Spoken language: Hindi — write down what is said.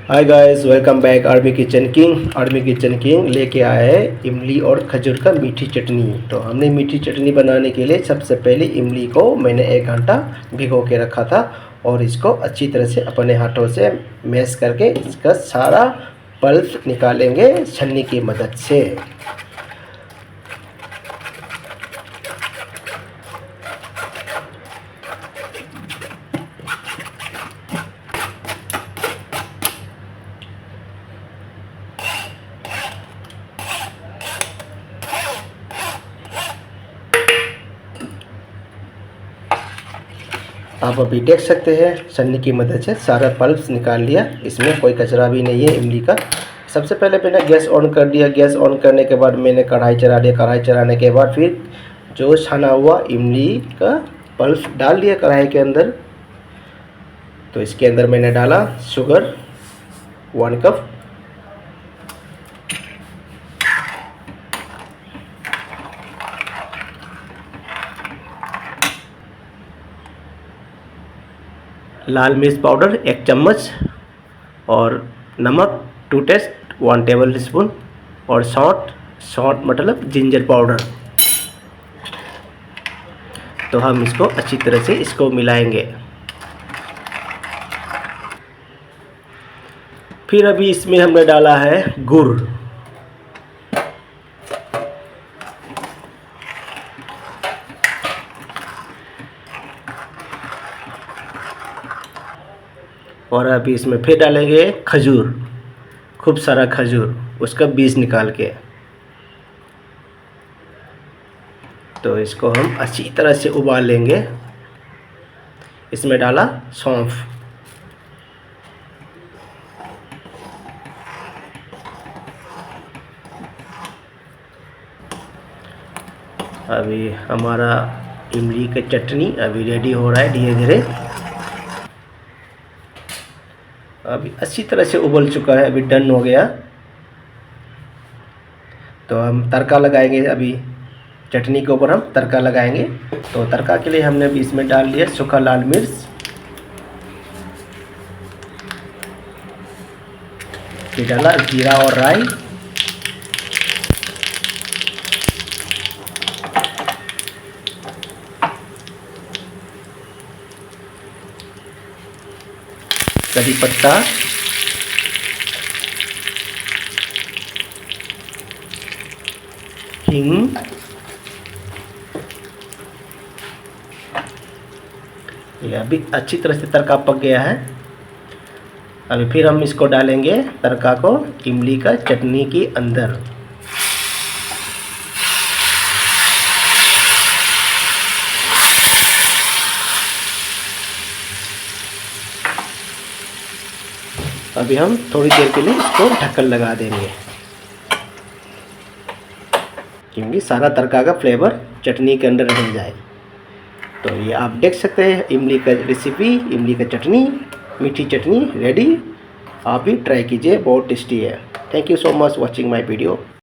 Hi guys, welcome back army kitchen king लेके आया है इमली और खजूर का मीठी चटनी। तो हमने मीठी चटनी बनाने के लिए सबसे पहले इमली को मैंने 1 घंटा भिगो के रखा था और इसको अच्छी तरह से अपने हाथों से मैश करके इसका सारा पल्प निकालेंगे छन्नी की मदद से। आप अभी देख सकते हैं छन्नी की मदद से सारा पल्प निकाल लिया, इसमें कोई कचरा भी नहीं है इमली का। सबसे पहले मैंने गैस ऑन कर दिया। गैस ऑन करने के बाद मैंने कढ़ाई चढ़ा दिया। कढ़ाई चढ़ाने के बाद फिर जो छना हुआ इमली का पल्प डाल दिया कढ़ाई के अंदर। तो इसके अंदर मैंने डाला शुगर 1 कप, लाल मिर्च पाउडर 1 चम्मच और नमक 2 टेस्ट 1 टेबल स्पून और सौंठ मतलब जिंजर पाउडर। तो हम इसको अच्छी तरह से इसको मिलाएंगे। फिर अभी इसमें हमने डाला है गुड़। और अभी इसमें फिर डालेंगे खजूर, खूब सारा खजूर, उसका बीज निकाल के। तो इसको हम अच्छी तरह से उबाल लेंगे। इसमें डाला सौंफ, अभी हमारा इमली का चटनी अभी रेडी हो रहा है धीरे धीरे। अभी अच्छी तरह से उबल चुका है, अभी डन हो गया। तो हम तड़का लगाएंगे। अभी चटनी के ऊपर हम तड़का लगाएंगे। तो तड़का के लिए हमने अभी इसमें डाल लिया सूखा लाल मिर्च, फिर डाला जीरा और राई, कड़ी पत्ता, हींग, ये अभी अच्छी तरह से तड़का पक गया है। अभी फिर हम इसको डालेंगे तड़का को इमली का चटनी के अंदर। अभी हम थोड़ी देर के लिए इसको ढक्कन लगा देंगे क्योंकि सारा तड़का का फ्लेवर चटनी के अंदर रह जाए। तो ये आप देख सकते हैं इमली का रेसिपी, इमली का चटनी, मीठी चटनी रेडी। आप भी ट्राई कीजिए, बहुत टेस्टी है। Thank you so much watching my video.